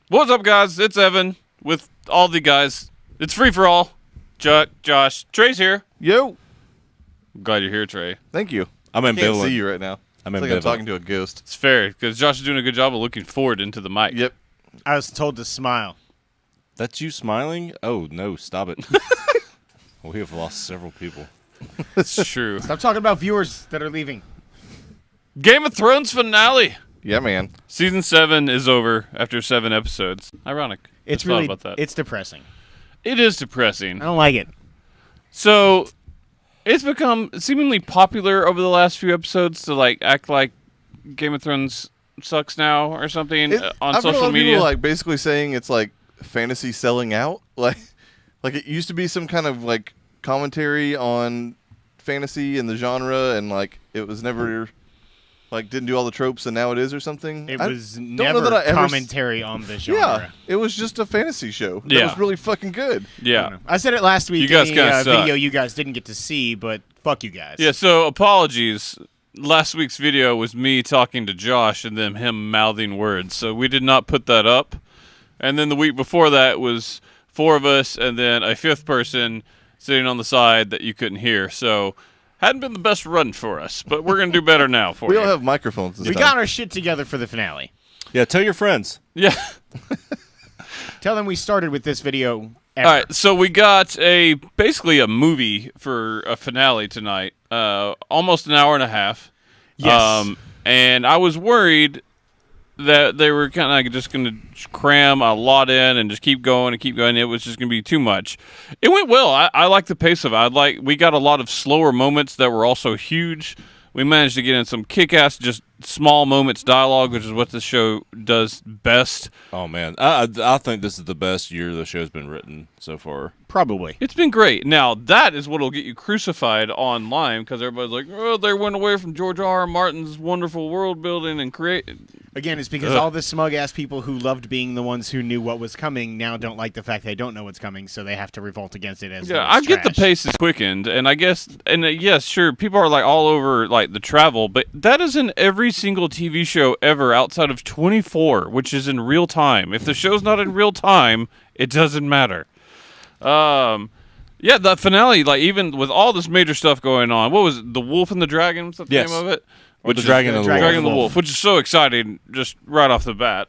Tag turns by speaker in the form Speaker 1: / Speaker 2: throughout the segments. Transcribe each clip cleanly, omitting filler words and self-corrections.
Speaker 1: What's up, guys? It's Evan with all the guys. It's free for all. Chuck, Josh, Trey's here.
Speaker 2: Yo.
Speaker 1: I'm glad you're here, Trey.
Speaker 2: Thank you.
Speaker 3: I'm
Speaker 2: I can't
Speaker 3: ambivalent.
Speaker 2: see you right now.
Speaker 3: I'm
Speaker 2: It's like I'm talking to a ghost.
Speaker 1: It's fair because Josh is doing a good job of looking forward into the mic.
Speaker 2: Yep.
Speaker 4: I was told to smile.
Speaker 3: That's you smiling? Oh, no, stop it. We have lost several people.
Speaker 1: It's true.
Speaker 4: Stop talking about viewers that are leaving.
Speaker 1: Game of Thrones finale.
Speaker 2: Yeah, man.
Speaker 1: Season 7 is over after 7 episodes. Ironic.
Speaker 4: It's
Speaker 1: Just thought
Speaker 4: really
Speaker 1: about that.
Speaker 4: it's depressing.
Speaker 1: It is depressing.
Speaker 4: I don't like it.
Speaker 1: So it's become seemingly popular over the last few episodes to like act like Game of Thrones sucks now or something on
Speaker 2: I've heard a lot
Speaker 1: social
Speaker 2: of
Speaker 1: media.
Speaker 2: people, like basically saying it's like fantasy selling out. Like it used to be some kind of like commentary on fantasy and the genre, and like it was never like didn't do all the tropes, and now it is or something.
Speaker 4: It
Speaker 2: I
Speaker 4: was
Speaker 2: don't know
Speaker 4: never
Speaker 2: that I ever
Speaker 4: commentary on the genre.
Speaker 2: Yeah, it was just a fantasy show. That
Speaker 1: Yeah.
Speaker 2: was really fucking good.
Speaker 1: Yeah.
Speaker 4: I said it last week
Speaker 1: You guys
Speaker 4: in
Speaker 1: kinda
Speaker 4: the
Speaker 1: suck.
Speaker 4: video you guys didn't get to see, but fuck you guys.
Speaker 1: Yeah, so apologies. Last week's video was me talking to Josh and then him mouthing words. So we did not put that up. And then the week before that was 4 of us and then a 5th person sitting on the side that you couldn't hear. So hadn't been the best run for us, but we're going to do better now for
Speaker 2: We
Speaker 1: you.
Speaker 2: all have microphones this
Speaker 4: We
Speaker 2: time.
Speaker 4: got our shit together for the finale.
Speaker 3: Yeah, tell your friends.
Speaker 1: Yeah.
Speaker 4: Tell them we started with this video
Speaker 1: All
Speaker 4: ever.
Speaker 1: right, so we got basically a movie for a finale tonight. Almost an hour and a half.
Speaker 4: Yes.
Speaker 1: And I was worried that they were kind of like just going to cram a lot in and just keep going and keep going. It was just going to be too much. It went well. I like the pace of it. We got a lot of slower moments that were also huge. We managed to get in some kick-ass, just small moments dialogue, which is what this show does best.
Speaker 3: Oh, man. I think this is the best year the show's been written so far.
Speaker 4: Probably.
Speaker 1: It's been great. Now, that is what will get you crucified online because everybody's like, oh, they went away from George R.R. Martin's wonderful world building and create.
Speaker 4: Again, it's because all the smug-ass people who loved being the ones who knew what was coming now don't like the fact they don't know what's coming, so they have to revolt against it as
Speaker 1: Yeah,
Speaker 4: though
Speaker 1: I
Speaker 4: it's
Speaker 1: get the
Speaker 4: trash.
Speaker 1: pace is quickened, and I guess, and yes, sure, people are like all over like the travel, but that is in every single TV show ever outside of 24, which is in real time. If the show's not in real time, it doesn't matter. Yeah, the finale, like even with all this major stuff going on, what was it, The Wolf and the Dragon? What's the
Speaker 3: Yes.
Speaker 1: name of it?
Speaker 3: Or the Dragon and the Wolf.
Speaker 1: Dragon and the Wolf, which is so exciting, just right off the bat.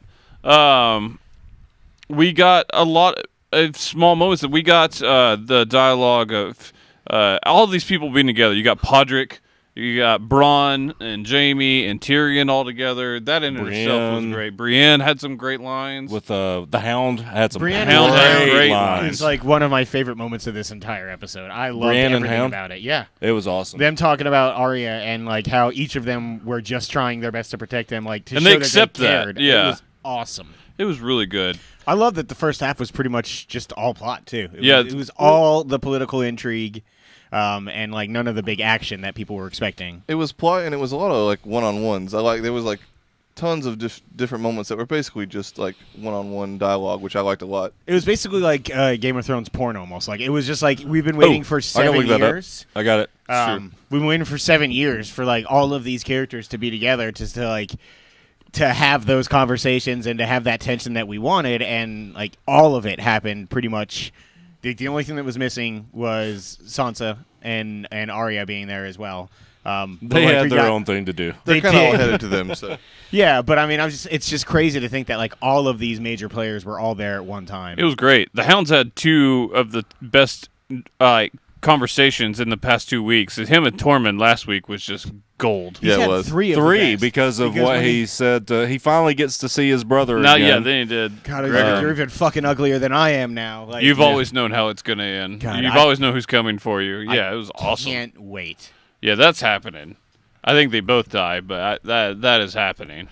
Speaker 1: We got a lot of small moments that we got the dialogue of all these people being together. You got Podrick, you got Bronn and Jaime and Tyrion all together. That in itself was
Speaker 3: Brienne.
Speaker 1: great. Brienne had some great lines.
Speaker 3: With the Hound had some
Speaker 4: Brienne
Speaker 1: Hound had
Speaker 3: great
Speaker 1: great
Speaker 3: lines.
Speaker 4: It's like one of my favorite moments of this entire episode. I loved
Speaker 3: Brienne and
Speaker 4: everything
Speaker 3: Hound?
Speaker 4: about it. Yeah.
Speaker 3: It was awesome.
Speaker 4: Them talking about Arya and like how each of them were just trying their best to protect him, like to
Speaker 1: And
Speaker 4: show
Speaker 1: they
Speaker 4: that
Speaker 1: accept
Speaker 4: they
Speaker 1: that,
Speaker 4: cared.
Speaker 1: yeah.
Speaker 4: It was awesome.
Speaker 1: It was really good.
Speaker 4: I love that the first half was pretty much just all plot too.
Speaker 1: Yeah.
Speaker 4: It was all the political intrigue, and like none of the big action that people were expecting.
Speaker 2: It was plot, and it was a lot of like one-on-ones. There was like tons of different moments that were basically just like one-on-one dialogue, which I liked a lot.
Speaker 4: It was basically like Game of Thrones porn almost. Like it was just like we've been waiting for
Speaker 3: I gotta
Speaker 4: 7
Speaker 3: look that up.
Speaker 4: years.
Speaker 3: I got it.
Speaker 4: We've been waiting for 7 years for like all of these characters to be together to have those conversations and to have that tension that we wanted, and like all of it happened pretty much. The only thing that was missing was Sansa and Arya being there as well. But,
Speaker 3: They
Speaker 4: like,
Speaker 3: had
Speaker 4: we
Speaker 3: their
Speaker 4: got-
Speaker 3: own thing to do.
Speaker 2: They're
Speaker 4: They
Speaker 2: kind of all
Speaker 4: did.
Speaker 2: headed to them. So
Speaker 4: Yeah, but I mean, it's just crazy to think that like all of these major players were all there at one time.
Speaker 1: It was great. The Hounds had 2 of the best conversations in the past 2 weeks. Him and Tormund last week was just gold.
Speaker 4: He's
Speaker 2: Yeah, it
Speaker 4: had
Speaker 2: was.
Speaker 4: 3 of the
Speaker 3: Three
Speaker 4: best.
Speaker 3: because of
Speaker 4: Because
Speaker 3: what
Speaker 4: when
Speaker 3: he said. He finally gets to see his brother
Speaker 1: Not
Speaker 3: again.
Speaker 1: yet, then he did.
Speaker 4: God,
Speaker 1: Gregor.
Speaker 4: you're even fucking uglier than I am now. Like,
Speaker 1: You've always known how it's going to end.
Speaker 4: God,
Speaker 1: You've
Speaker 4: I-
Speaker 1: always known who's coming for you. Yeah, it was awesome.
Speaker 4: Can't wait.
Speaker 1: Yeah, that's happening. I think they both die, but that is happening.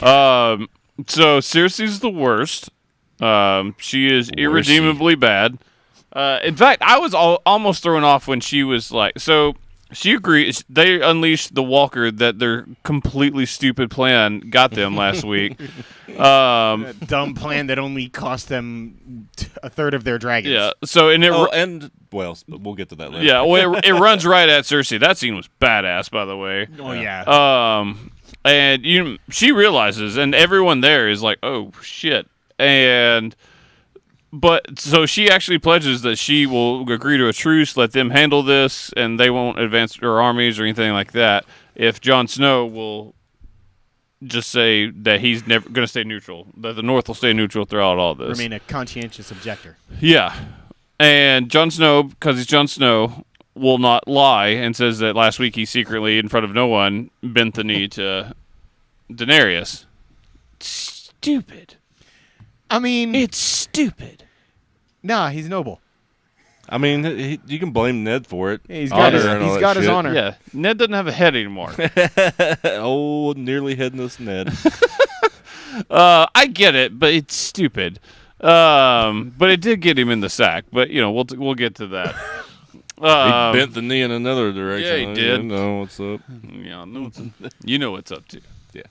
Speaker 1: So Cersei's the worst. She is irredeemably bad. In fact, I was almost thrown off when she was like, so she agrees. They unleashed the Walker that their completely stupid plan got them last week.
Speaker 4: A dumb plan that only cost them a third of their dragons.
Speaker 1: Yeah. So
Speaker 3: We'll get to that later.
Speaker 1: yeah, well, it runs right at Cersei. That scene was badass, by the way.
Speaker 4: Oh yeah.
Speaker 1: And she realizes, and everyone there is like, "Oh shit, But so she actually pledges that she will agree to a truce, let them handle this, and they won't advance their armies or anything like that. If Jon Snow will just say that he's never going to stay neutral, that the North will stay neutral throughout all this.
Speaker 4: Remain a conscientious objector.
Speaker 1: Yeah. And Jon Snow, because he's Jon Snow, will not lie and says that last week he secretly, in front of no one, bent the knee to Daenerys. Stupid.
Speaker 4: I mean,
Speaker 1: It's stupid.
Speaker 4: nah, he's noble.
Speaker 3: I mean, you can blame Ned for it.
Speaker 4: He's got his,
Speaker 3: Honor and all
Speaker 4: he's
Speaker 3: that
Speaker 4: got his
Speaker 3: shit.
Speaker 4: honor.
Speaker 1: Yeah, Ned doesn't have a head anymore.
Speaker 3: Oh, nearly headless Ned.
Speaker 1: I get it, but it's stupid. But it did get him in the sack. But we'll get to that.
Speaker 3: He bent the knee in another direction.
Speaker 1: yeah, he did.
Speaker 3: You know what's up.
Speaker 1: Yeah, you know what's up to.
Speaker 3: Yeah.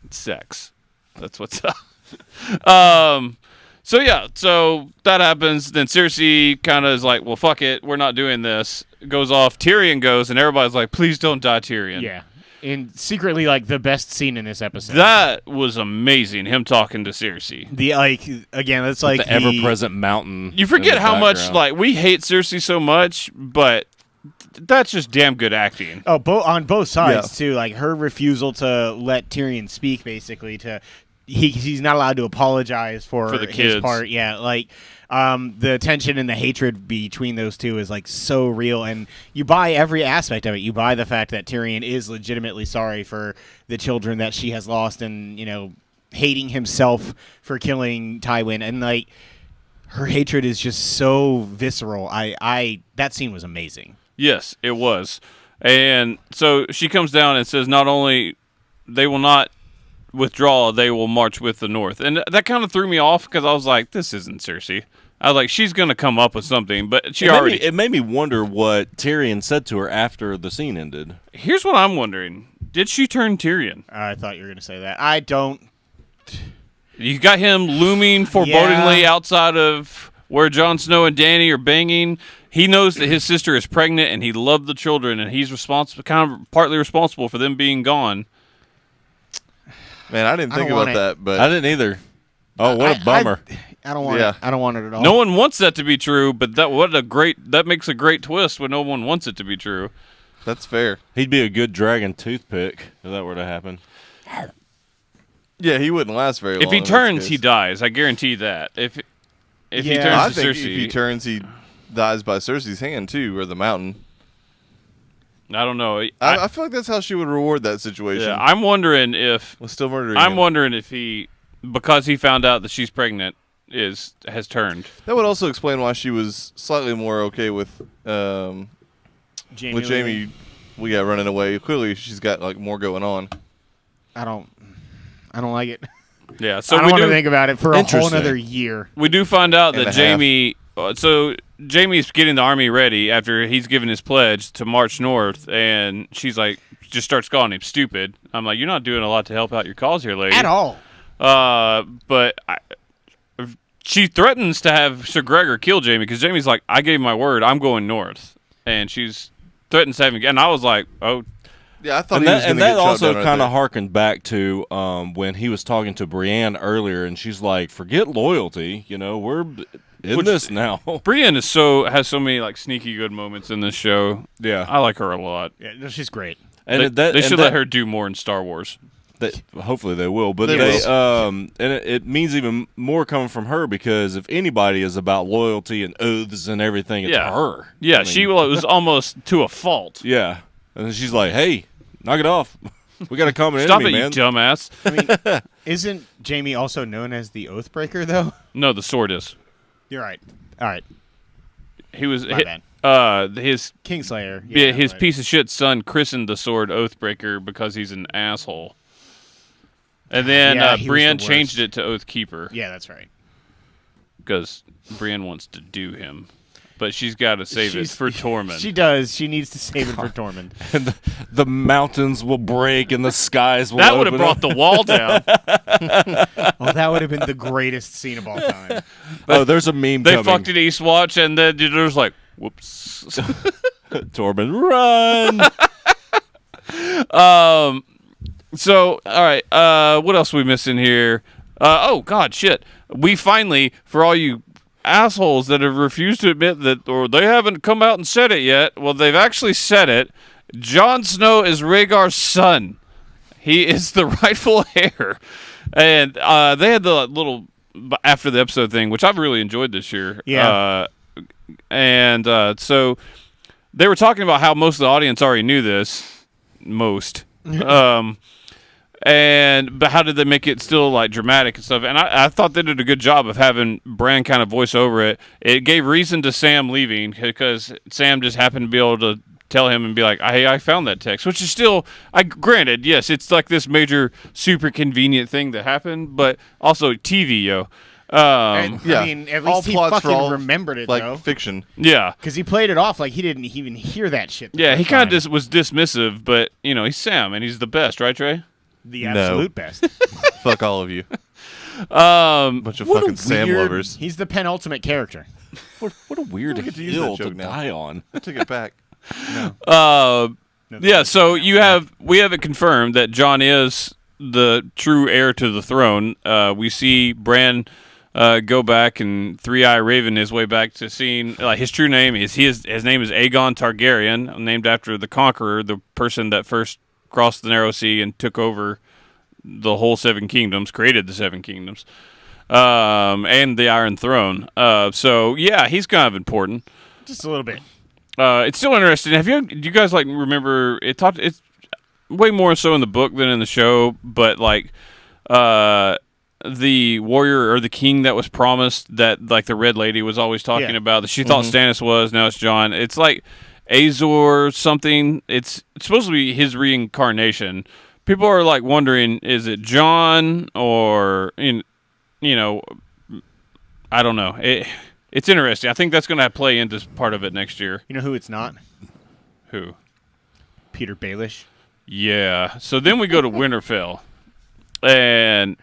Speaker 1: It's sex. That's what's up. So that happens. Then Cersei kind of is like, "Well, fuck it, we're not doing this." Goes off. Tyrion goes, and everybody's like, "Please don't die, Tyrion."
Speaker 4: Yeah. And secretly, like, the best scene in this episode.
Speaker 1: That was amazing. Him talking to Cersei.
Speaker 4: It's like
Speaker 3: The ever-present mountain.
Speaker 1: You forget
Speaker 3: in the
Speaker 1: how much
Speaker 3: background.
Speaker 1: we hate Cersei so much, but that's just damn good acting.
Speaker 4: Oh, on both sides too. Like her refusal to let Tyrion speak, basically he's not allowed to apologize for
Speaker 1: the
Speaker 4: his
Speaker 1: kids.
Speaker 4: part. Yeah, like the tension and the hatred between those two is like so real, and you buy every aspect of it. You buy the fact that Tyrion is legitimately sorry for the children that she has lost, and hating himself for killing Tywin, and like her hatred is just so visceral. That scene was amazing.
Speaker 1: Yes, it was. And so she comes down and says not only they will not withdraw, they will march with the North. And that kind of threw me off because I was like, this isn't Cersei. I was like, she's going to come up with something, but
Speaker 3: It made me wonder what Tyrion said to her after the scene ended.
Speaker 1: Here's what I'm wondering. Did she turn Tyrion?
Speaker 4: I thought you were going to say that. I don't.
Speaker 1: You got him looming forebodingly outside of where Jon Snow and Dany are banging. He knows that his sister is pregnant, and he loved the children, and he's partly responsible for them being gone.
Speaker 2: Man, I didn't think about that, but
Speaker 3: I didn't either. Oh, what a bummer.
Speaker 4: I don't want it. I don't want it at all.
Speaker 1: No one wants that to be true, but that makes a great twist when no one wants it to be true.
Speaker 2: that's fair.
Speaker 3: He'd be a good dragon toothpick if that were to happen.
Speaker 2: Yeah, he wouldn't last very long.
Speaker 1: If he
Speaker 2: in this
Speaker 1: turns,
Speaker 2: case.
Speaker 1: he dies. I guarantee that. If he
Speaker 4: Yeah.
Speaker 1: turns
Speaker 2: I
Speaker 1: to
Speaker 2: think
Speaker 1: Cersei,
Speaker 2: if he turns, he dies by Cersei's hand too, or the mountain.
Speaker 1: I don't know.
Speaker 2: I feel like that's how she would reward that situation.
Speaker 1: Yeah, I'm wondering if
Speaker 2: With still murdering
Speaker 1: I'm
Speaker 2: him.
Speaker 1: wondering if he, because he found out that she's pregnant, has turned.
Speaker 2: That would also explain why she was slightly more okay with Jamie. We got running away. Clearly, she's got like more going on.
Speaker 4: I don't like it.
Speaker 1: Yeah, so
Speaker 4: I don't
Speaker 1: we
Speaker 4: want to
Speaker 1: do
Speaker 4: think about it for a whole
Speaker 3: Interesting.
Speaker 4: another year.
Speaker 1: we do find out
Speaker 2: And
Speaker 1: that
Speaker 2: a half.
Speaker 1: Jamie. So Jamie's getting the army ready after he's given his pledge to march north, and she's like, just starts calling him stupid. I'm like, you're not doing a lot to help out your cause here, lady.
Speaker 4: At all.
Speaker 1: But she threatens to have Sir Gregor kill Jamie because Jamie's like, I gave my word, I'm going north, and she's threatens to have him. And I was like, oh,
Speaker 2: Yeah, I thought
Speaker 3: And
Speaker 2: he was
Speaker 3: that,
Speaker 2: going
Speaker 3: and
Speaker 2: to get
Speaker 3: that
Speaker 2: shot
Speaker 3: also
Speaker 2: down right
Speaker 3: kind
Speaker 2: there.
Speaker 3: of harkened back to when he was talking to Brienne earlier, and she's like, "Forget loyalty, we're in this now."
Speaker 1: Brienne has so many like sneaky good moments in this show.
Speaker 3: Yeah,
Speaker 1: I like her a lot.
Speaker 4: Yeah, no, she's great.
Speaker 3: and
Speaker 1: They should let her do more in Star Wars.
Speaker 3: Hopefully they will, but
Speaker 2: They will.
Speaker 3: and it means even more coming from her because if anybody is about loyalty and oaths and everything, it's
Speaker 1: Yeah.
Speaker 3: her.
Speaker 1: Yeah,
Speaker 3: I mean,
Speaker 1: she was almost to a fault.
Speaker 3: Yeah, and then she's like, "Hey, knock it off. We got a common
Speaker 1: Stop
Speaker 3: enemy,
Speaker 1: it,
Speaker 3: man."
Speaker 1: you dumbass.
Speaker 4: I mean, isn't Jamie also known as the Oathbreaker, though?
Speaker 1: No, the sword is.
Speaker 4: You're right. All right.
Speaker 1: He was
Speaker 4: My bad.
Speaker 1: his
Speaker 4: Kingslayer.
Speaker 1: yeah, his
Speaker 4: right.
Speaker 1: piece of shit son christened the sword Oathbreaker because he's an asshole. And then
Speaker 4: Yeah, he was
Speaker 1: Brienne
Speaker 4: the
Speaker 1: changed
Speaker 4: worst.
Speaker 1: it to Oathkeeper
Speaker 4: Yeah, that's right.
Speaker 1: because Brienne wants to do him, but she's got to save it
Speaker 4: She's-
Speaker 1: for Tormund.
Speaker 4: She does. She needs to save it for Tormund.
Speaker 3: And the mountains will break and the skies will
Speaker 1: that would have
Speaker 3: open
Speaker 1: brought
Speaker 3: up.
Speaker 1: the wall down.
Speaker 4: Oh, that would have been the greatest scene of all time.
Speaker 3: Oh, there's a meme
Speaker 1: They
Speaker 3: coming.
Speaker 1: fucked at Eastwatch, and then there's like, whoops.
Speaker 3: Tormund, run!
Speaker 1: So, all right. What else are we missing here? Oh God, shit! We finally, for all you assholes that have refused to admit that, or they haven't come out and said it yet. Well, they've actually said it. Jon Snow is Rhaegar's son. He is the rightful heir. And they had the little after the episode thing, which I've really enjoyed this year.
Speaker 4: Yeah.
Speaker 1: So they were talking about how most of the audience already knew this. Most. But how did they make it still like dramatic and stuff? And I thought they did a good job of having Bran kind of voice over it. It gave reason to Sam leaving because Sam just happened to be able to tell him and be like, "Hey, I found that text," which is still, granted, yes, it's like this major super convenient thing that happened, but also TV, yo.
Speaker 4: And,
Speaker 2: yeah.
Speaker 4: I mean, at
Speaker 2: All
Speaker 4: least he
Speaker 2: plots for
Speaker 4: fucking
Speaker 2: all,
Speaker 4: remembered it,
Speaker 2: like
Speaker 4: though.
Speaker 2: fiction.
Speaker 1: Yeah.
Speaker 4: Because he played it off like he didn't even hear that shit.
Speaker 1: Yeah, he kind of just was dismissive, but, he's Sam, and he's the best, right, Trey?
Speaker 4: The
Speaker 2: No.
Speaker 4: absolute best.
Speaker 2: Fuck all of you. Bunch of fucking Sam lovers.
Speaker 4: He's the penultimate character.
Speaker 3: What a weird
Speaker 2: get to use
Speaker 3: hill
Speaker 2: that
Speaker 3: to
Speaker 2: joke now.
Speaker 3: die on.
Speaker 2: I took it back.
Speaker 1: Yeah, so we have it confirmed that Jon is the true heir to the throne. We see Bran go back, and Three-Eye Raven his way back to seeing his true name is his name is Aegon Targaryen, named after the Conqueror, the person that first crossed the Narrow Sea and took over the whole Seven Kingdoms, created the Seven Kingdoms, and the Iron Throne. So yeah, he's kind of important.
Speaker 4: Just a little bit.
Speaker 1: It's still interesting. Do you guys remember it's way more so in the book than in the show, but the warrior or the king that was promised that the Red Lady was always talking about that she thought Stannis was, now it's Jon. It's like Azor something. It's supposed to be his reincarnation. People are wondering, is it Jon or I don't know. It's interesting. I think that's going to play into part of it next year.
Speaker 4: You know who it's not?
Speaker 1: Who?
Speaker 4: Peter Baelish.
Speaker 1: Yeah. So then we go to Winterfell, and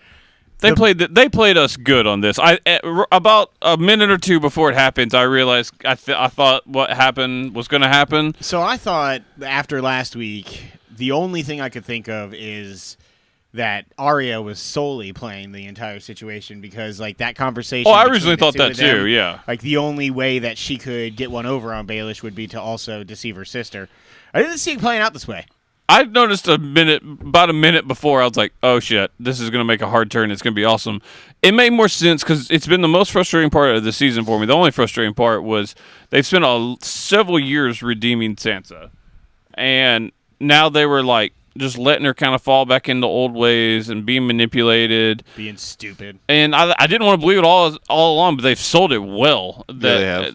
Speaker 1: they played us good on this. About a minute or two before it happens, I realized I thought what happened was going to happen.
Speaker 4: So I thought after last week, the only thing I could think of is that Arya was solely playing the entire situation because, that conversation.
Speaker 1: Oh, I
Speaker 4: between
Speaker 1: originally
Speaker 4: the
Speaker 1: thought
Speaker 4: two
Speaker 1: that
Speaker 4: of them,
Speaker 1: too. Yeah.
Speaker 4: The only way that she could get one over on Baelish would be to also deceive her sister. I didn't see it playing out this way.
Speaker 1: I noticed about a minute before, I was like, oh shit, this is going to make a hard turn. It's going to be awesome. It made more sense because it's been the most frustrating part of the season for me. The only frustrating part was they've spent several years redeeming Sansa. And now they were just letting her kind of fall back into old ways and being manipulated.
Speaker 4: Being stupid.
Speaker 1: And I didn't want to believe it all along, but they've sold it well. That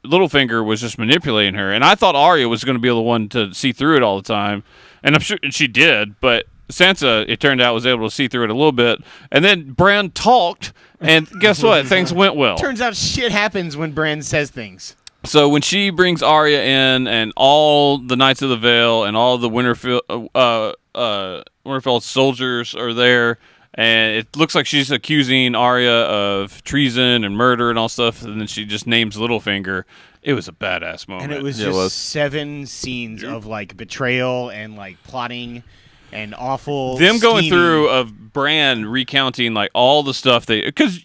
Speaker 1: Littlefinger was just manipulating her. And I thought Arya was going to be the one to see through it all the time. And I'm sure she did, but Sansa, it turned out, was able to see through it a little bit. And then Bran talked, and guess what? Things went well.
Speaker 4: Turns out shit happens when Bran says things.
Speaker 1: So when she brings Arya in, and all the Knights of the Vale and all the Winterfell soldiers are there, and it looks like she's accusing Arya of treason and murder and all stuff, and then she just names Littlefinger. It was a badass moment.
Speaker 4: And it was just 7 scenes of betrayal and plotting and awful.
Speaker 1: Them going
Speaker 4: scheming.
Speaker 1: through of Bran recounting all the stuff because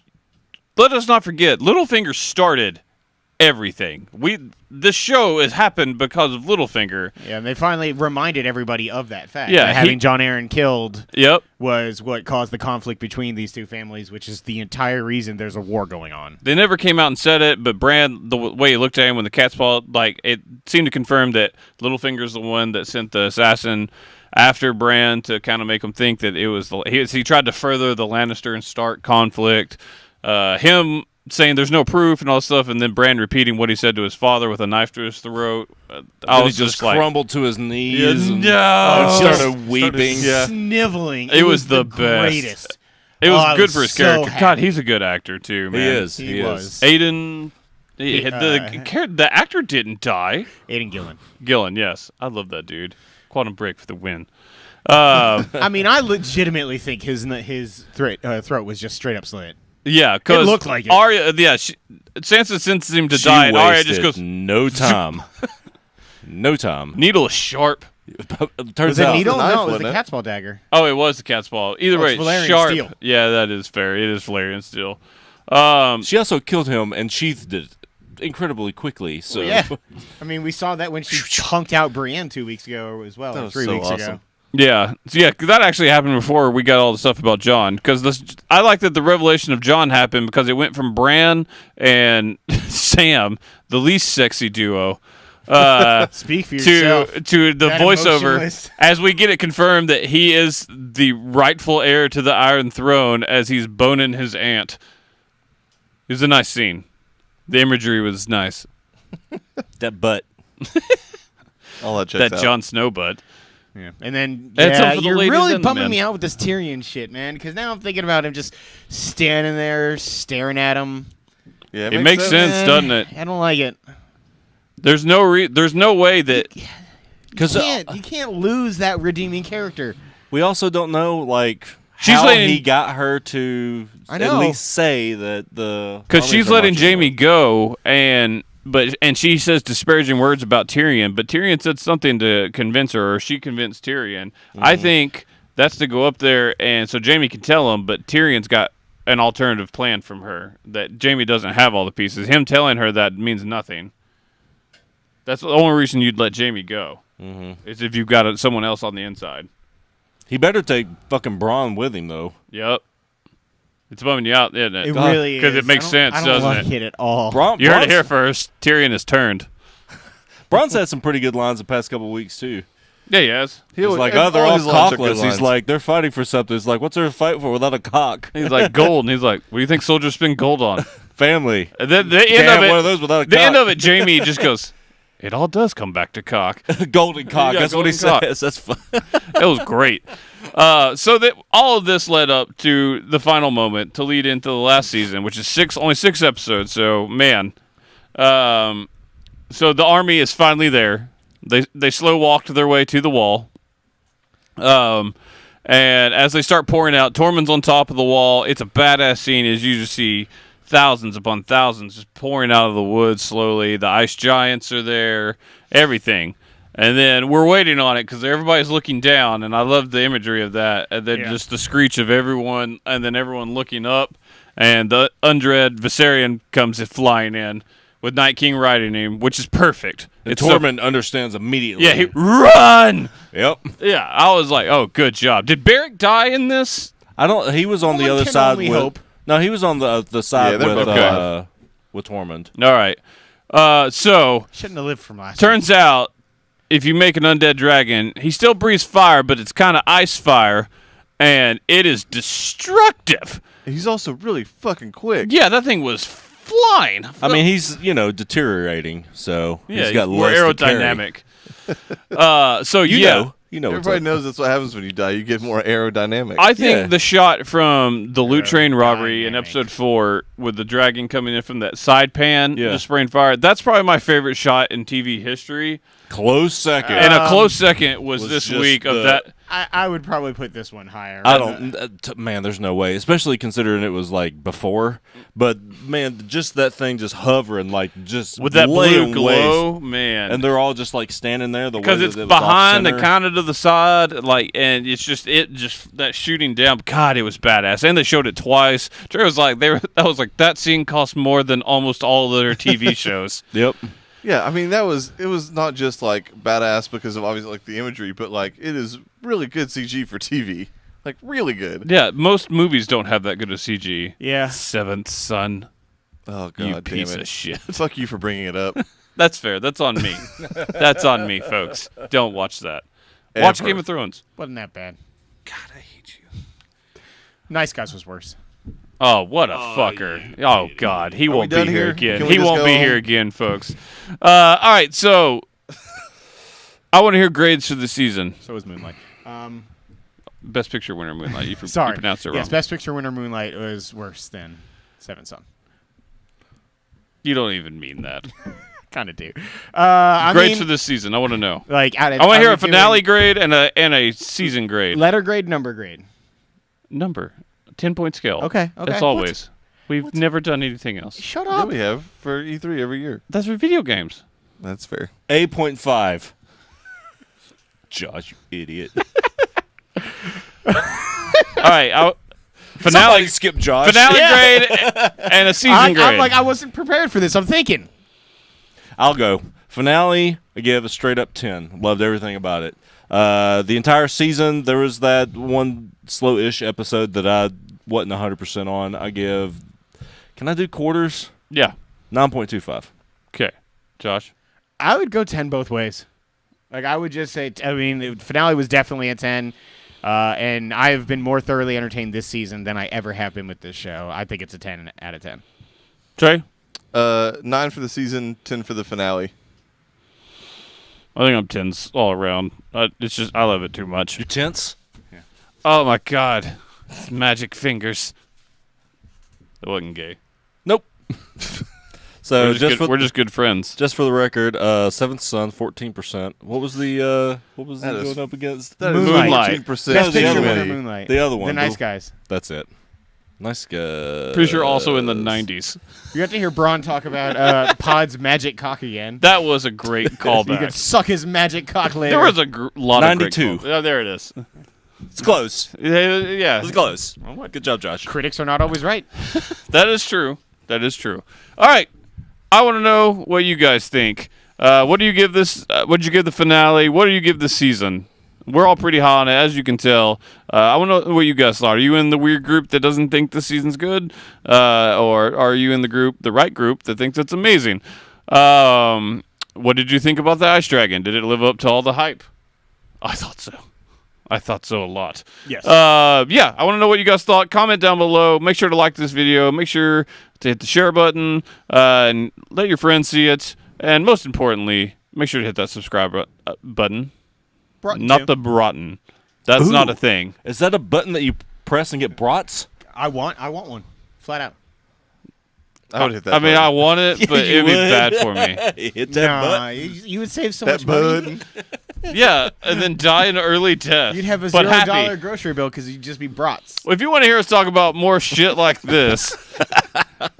Speaker 1: let us not forget, Littlefinger started everything. This show has happened because of Littlefinger.
Speaker 4: Yeah, and they finally reminded everybody of that fact.
Speaker 1: Yeah,
Speaker 4: that having Jon Arryn killed was what caused the conflict between these two families, which is the entire reason there's a war going on.
Speaker 1: They never came out and said it, but Bran, the way he looked at him when the cat's paw, it seemed to confirm that Littlefinger's the one that sent the assassin after Bran to kind of make him think that it was he tried to further the Lannister and Stark conflict. Him saying there's no proof and all this stuff, and then Bran repeating what he said to his father with a knife to his throat. I was
Speaker 3: he just crumbled to his knees and
Speaker 1: no,
Speaker 3: started weeping.
Speaker 4: Sniveling.
Speaker 1: It was the
Speaker 4: greatest.
Speaker 1: It was good for his
Speaker 4: so
Speaker 1: character.
Speaker 4: happy.
Speaker 1: God, he's a good actor too, man.
Speaker 3: He is.
Speaker 4: He was.
Speaker 1: Aiden, the actor didn't die.
Speaker 4: Aiden Gillen.
Speaker 1: Gillen, yes, I love that dude. Quantum Break for the win.
Speaker 4: I mean, I legitimately think his throat was just straight up slit.
Speaker 1: Yeah, because
Speaker 4: It looked like it.
Speaker 1: Arya, Sansa sentences him to
Speaker 3: She
Speaker 1: die, and Arya
Speaker 3: wasted
Speaker 1: just goes,
Speaker 3: no time. No time.
Speaker 1: needle is sharp.
Speaker 3: Turns
Speaker 4: Was it
Speaker 3: out.
Speaker 4: needle?
Speaker 2: knife,
Speaker 4: No, it was
Speaker 2: wasn't
Speaker 4: the
Speaker 2: it?
Speaker 4: cat's ball dagger.
Speaker 1: Oh, it was the cat's ball. Either way,
Speaker 4: it's Valerian
Speaker 1: sharp.
Speaker 4: steel.
Speaker 1: Yeah, that is fair. It is Valerian steel.
Speaker 3: She also killed him and sheathed it incredibly quickly. So
Speaker 4: Yeah. I mean, we saw that when she chunked out Brienne 2 weeks ago as well,
Speaker 2: That
Speaker 4: or
Speaker 2: was
Speaker 4: 3
Speaker 2: so
Speaker 4: weeks
Speaker 2: awesome.
Speaker 4: ago.
Speaker 1: Yeah, so yeah, 'cause that actually happened before we got all the stuff about John. Because I like that the revelation of John happened because it went from Bran and Sam, the least sexy duo,
Speaker 4: Speak for yourself.
Speaker 1: to the
Speaker 4: That
Speaker 1: voiceover
Speaker 4: emotionless.
Speaker 1: as we get it confirmed that he is the rightful heir to the Iron Throne as he's boning his aunt. It was a nice scene. The imagery was nice.
Speaker 3: that butt.
Speaker 2: All that checks
Speaker 1: That
Speaker 2: out.
Speaker 1: Jon Snow butt.
Speaker 4: Yeah. And then,
Speaker 1: That's
Speaker 4: yeah,
Speaker 1: something for the
Speaker 4: you're
Speaker 1: ladies
Speaker 4: really
Speaker 1: and the
Speaker 4: bumming
Speaker 1: men.
Speaker 4: me out with this Tyrion shit, man, because now I'm thinking about him just standing there, staring at him.
Speaker 2: Yeah,
Speaker 1: It makes sense, doesn't it?
Speaker 4: I don't like it.
Speaker 1: There's no way that
Speaker 3: Because
Speaker 4: You can't lose that redeeming character.
Speaker 3: we also don't know like
Speaker 1: She's
Speaker 3: how
Speaker 1: letting-
Speaker 3: he got her to
Speaker 4: I
Speaker 3: at
Speaker 4: know.
Speaker 3: least say that the
Speaker 1: because
Speaker 3: armies
Speaker 1: she's
Speaker 3: are
Speaker 1: letting
Speaker 3: marching
Speaker 1: Jamie
Speaker 3: north.
Speaker 1: go, and she says disparaging words about Tyrion, but Tyrion said something to convince her, or she convinced Tyrion. I think that's to go up there, and so Jamie can tell him, but Tyrion's got an alternative plan from her that Jamie doesn't have all the pieces. Him telling her that means nothing. That's the only reason you'd let Jamie go, is if you've got someone else on the inside.
Speaker 3: He better take fucking Braun with him though.
Speaker 1: Yep. It's bumming you out, isn't it?
Speaker 4: It really is.
Speaker 1: 'Cause it makes sense,
Speaker 4: I don't
Speaker 1: doesn't
Speaker 4: like
Speaker 1: it?
Speaker 4: it at all.
Speaker 1: You heard it here first. Tyrion has turned.
Speaker 3: Braun's had some pretty good lines the past couple of weeks too.
Speaker 1: Yeah, he has.
Speaker 3: He's like,
Speaker 2: and
Speaker 3: oh, they're all
Speaker 2: his lines are good
Speaker 3: cockless. He's
Speaker 2: lines.
Speaker 3: like, they're fighting for something. It's like, what's there to fight for without a cock?
Speaker 1: He's like gold, and he's like, "What do you think soldiers spend gold on?"
Speaker 3: Family.
Speaker 1: And then the
Speaker 3: Can't
Speaker 1: end
Speaker 3: have
Speaker 1: of
Speaker 3: one of
Speaker 1: it,
Speaker 3: those without a
Speaker 1: the
Speaker 3: cock.
Speaker 1: end of it, Jamie just goes, "It all does come back to cock."
Speaker 3: Golden cock.
Speaker 1: Yeah,
Speaker 3: That's what he
Speaker 1: golden cock.
Speaker 3: says. That's fun.
Speaker 1: It was great. So that all of this led up to the final moment to lead into the last season, which is only six episodes. So man, so the army is finally there. They slow walked their way to the wall. And as they start pouring out, Tormund's on top of the wall. It's a badass scene as you just see thousands upon thousands just pouring out of the woods slowly. The ice giants are there, everything. And then we're waiting on it because everybody's looking down, and I love the imagery of that. And then just the screech of everyone, and then everyone looking up, and the undead Viserion comes flying in with Night King riding him, which is perfect.
Speaker 3: And Tormund understands immediately.
Speaker 1: Yeah, run!
Speaker 3: Yep.
Speaker 1: Yeah, I was like, oh, good job. Did Beric die in this?
Speaker 3: I don't. He was on the
Speaker 4: One
Speaker 3: other
Speaker 4: can
Speaker 3: side
Speaker 4: only
Speaker 3: with.
Speaker 4: hope.
Speaker 3: No, he was on the side
Speaker 2: Yeah, they're
Speaker 3: with
Speaker 2: both
Speaker 3: with Tormund.
Speaker 1: All right. So,
Speaker 4: Shouldn't have lived from last.
Speaker 1: turns out, if you make an undead dragon, he still breathes fire, but it's kind of ice fire, and it is destructive.
Speaker 2: He's also really fucking quick.
Speaker 1: Yeah, that thing was flying.
Speaker 3: I mean, he's deteriorating, so
Speaker 1: yeah,
Speaker 3: he's got
Speaker 1: more
Speaker 3: less to carry.
Speaker 1: aerodynamic. So
Speaker 3: You know. what's
Speaker 2: Everybody
Speaker 3: up.
Speaker 2: knows that's what happens when you die. You get more aerodynamic.
Speaker 1: I think
Speaker 3: Yeah.
Speaker 1: the shot from the loot train robbery in
Speaker 4: Dynamic.
Speaker 1: episode 4 with the dragon coming in from that side pan,
Speaker 3: Yeah.
Speaker 1: just spraying fire, that's probably my favorite shot in TV history.
Speaker 3: Close second.
Speaker 1: And a close second was
Speaker 3: was
Speaker 1: this
Speaker 3: just
Speaker 1: week of
Speaker 3: the-
Speaker 1: that.
Speaker 4: I would probably put this one higher.
Speaker 3: I don't, man. There's no way, especially considering it was like before. But man, just that thing just hovering, like just
Speaker 1: With that blue
Speaker 3: laying
Speaker 1: glow,
Speaker 3: waste.
Speaker 1: man.
Speaker 3: and they're all just like standing there. The
Speaker 1: Because
Speaker 3: way
Speaker 1: it's
Speaker 3: that it was
Speaker 1: behind and
Speaker 3: off-center.
Speaker 1: kind of to the side, like, and it's just that shooting down. God, it was badass, and they showed it twice. Trey was like, that scene cost more than almost all of their TV shows.
Speaker 3: Yep.
Speaker 2: Yeah, I mean it was not just like badass because of obviously like the imagery, but like it is really good CG for TV. Like really good.
Speaker 1: Yeah, most movies don't have that good of CG.
Speaker 4: Yeah.
Speaker 1: Seventh Son,
Speaker 2: Oh god,
Speaker 1: you
Speaker 2: damn
Speaker 1: piece
Speaker 2: it.
Speaker 1: of shit.
Speaker 2: Fuck you for bringing it up.
Speaker 1: That's fair. That's on me. That's on me, folks. Don't watch that. Watch
Speaker 2: Ever.
Speaker 1: Game of Thrones.
Speaker 4: Wasn't that bad.
Speaker 1: God, I hate you.
Speaker 4: Nice Guys was worse.
Speaker 1: Oh, what a fucker. Oh, God. He won't be
Speaker 2: done
Speaker 1: here
Speaker 2: here?
Speaker 1: again.
Speaker 2: Can we
Speaker 1: He
Speaker 2: just
Speaker 1: won't
Speaker 2: go
Speaker 1: be
Speaker 2: home?
Speaker 1: here again, folks. All right, so I want to hear grades for the season.
Speaker 4: So was Moonlight.
Speaker 1: Best Picture winner, Moonlight. You
Speaker 4: Sorry.
Speaker 1: pronounced it wrong.
Speaker 4: Yes, Best Picture winner Moonlight was worse than Seven Son.
Speaker 1: You don't even mean that.
Speaker 4: Kind of do. I
Speaker 1: Grades
Speaker 4: mean,
Speaker 1: for this season. I want to know.
Speaker 4: like out of,
Speaker 1: I want to hear
Speaker 4: are
Speaker 1: a
Speaker 4: we doing
Speaker 1: finale grade and a season grade.
Speaker 4: letter grade, number grade.
Speaker 1: Number. 10-point scale.
Speaker 4: Okay.
Speaker 1: As always. We've never done anything else.
Speaker 4: Shut
Speaker 2: Yeah,
Speaker 4: up.
Speaker 2: we have for E3 every year.
Speaker 1: That's for video games.
Speaker 2: That's fair.
Speaker 3: 8.5. Josh, you idiot.
Speaker 1: All right, finale.
Speaker 3: Somebody skip Josh.
Speaker 1: Finale grade and a season grade.
Speaker 4: I'm like, I wasn't prepared for this. I'm thinking.
Speaker 3: I'll go. Finale, I give a straight up 10. Loved everything about it. The entire season, there was that one slow-ish episode that I wasn't 100% on. I give, can I do quarters?
Speaker 1: Yeah.
Speaker 3: 9.25.
Speaker 1: Okay. Josh?
Speaker 4: I would go 10 both ways. Like, I would just say, I mean, the finale was definitely a 10. And I have been more thoroughly entertained this season than I ever have been with this show. I think it's a 10 out of 10.
Speaker 1: Trey?
Speaker 2: 9 for the season, 10 for the finale.
Speaker 1: I think I'm 10s all around. It's just, I love it too much.
Speaker 3: You tense?
Speaker 1: Oh, my God. Magic fingers. It wasn't gay.
Speaker 3: Nope. So
Speaker 1: We're just good friends.
Speaker 3: Just for the record, Seventh Son, 14%. What was the
Speaker 2: That is-
Speaker 3: going up against?
Speaker 2: That is
Speaker 1: Moonlight.
Speaker 2: 14%.
Speaker 4: Best
Speaker 3: the
Speaker 4: picture
Speaker 3: other
Speaker 4: winner,
Speaker 3: one.
Speaker 4: Moonlight.
Speaker 3: The other one.
Speaker 4: The Nice Guys.
Speaker 3: That's it. Nice guy.
Speaker 1: Pretty sure also in the 90s.
Speaker 4: You have to hear Braun talk about Pod's magic cock again.
Speaker 1: That was a great
Speaker 4: You
Speaker 1: callback.
Speaker 4: could suck his magic cock later.
Speaker 1: There was a lot of
Speaker 3: 92.
Speaker 1: great calls. Oh, there it is.
Speaker 3: It's close.
Speaker 1: Yeah.
Speaker 3: It's close. Good job, Josh.
Speaker 4: Critics are not always right.
Speaker 1: That is true. That is true. All right. I want to know what you guys think. What do you give this? What did you give the finale? What do you give the season? We're all pretty high on it, as you can tell. I want to know what you guys thought. Are you in the weird group that doesn't think the season's good? Or are you in the right group that thinks it's amazing? What did you think about the Ice Dragon? Did it live up to all the hype? I thought so. I thought so a lot.
Speaker 4: Yes.
Speaker 1: Yeah, I want to know what you guys thought. Comment down below. Make sure to like this video. Make sure to hit the share button and let your friends see it. And most importantly, make sure to hit that subscribe button. Not the button. That's not a thing.
Speaker 3: Is that a button that you press and get brats?
Speaker 4: I want one. Flat out.
Speaker 2: I would hit that.
Speaker 1: I mean,
Speaker 2: button.
Speaker 1: I want it, but it'd be bad for me.
Speaker 3: Hit that
Speaker 4: Nah,
Speaker 3: button.
Speaker 4: you would save so
Speaker 2: that
Speaker 4: much money.
Speaker 2: button.
Speaker 1: Yeah, and then die an early death.
Speaker 4: You'd have a
Speaker 1: but
Speaker 4: $0
Speaker 1: happy.
Speaker 4: grocery bill because you'd just be brats.
Speaker 1: Well, if you want to hear us talk about more shit like this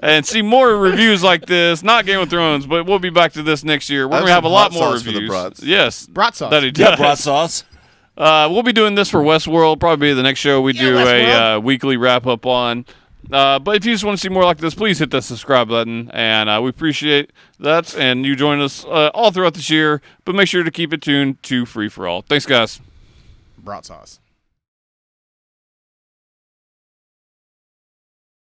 Speaker 1: and see more reviews like this, not Game of Thrones, but we'll be back to this next year. We're
Speaker 2: I
Speaker 1: going to
Speaker 2: have
Speaker 1: have a
Speaker 2: some
Speaker 1: lot
Speaker 2: hot
Speaker 1: more
Speaker 2: sauce for the
Speaker 1: reviews.
Speaker 2: brats.
Speaker 1: Yes.
Speaker 4: Brat sauce.
Speaker 1: That he does.
Speaker 3: Yeah, brat sauce.
Speaker 1: We'll be doing this for Westworld. Probably the next show we do a
Speaker 4: Westworld.
Speaker 1: weekly wrap up on. But if you just want to see more like this, please hit that subscribe button, and we appreciate that. And you join us all throughout this year, but make sure to keep it tuned to Free for All. Thanks, guys.
Speaker 4: Brat sauce.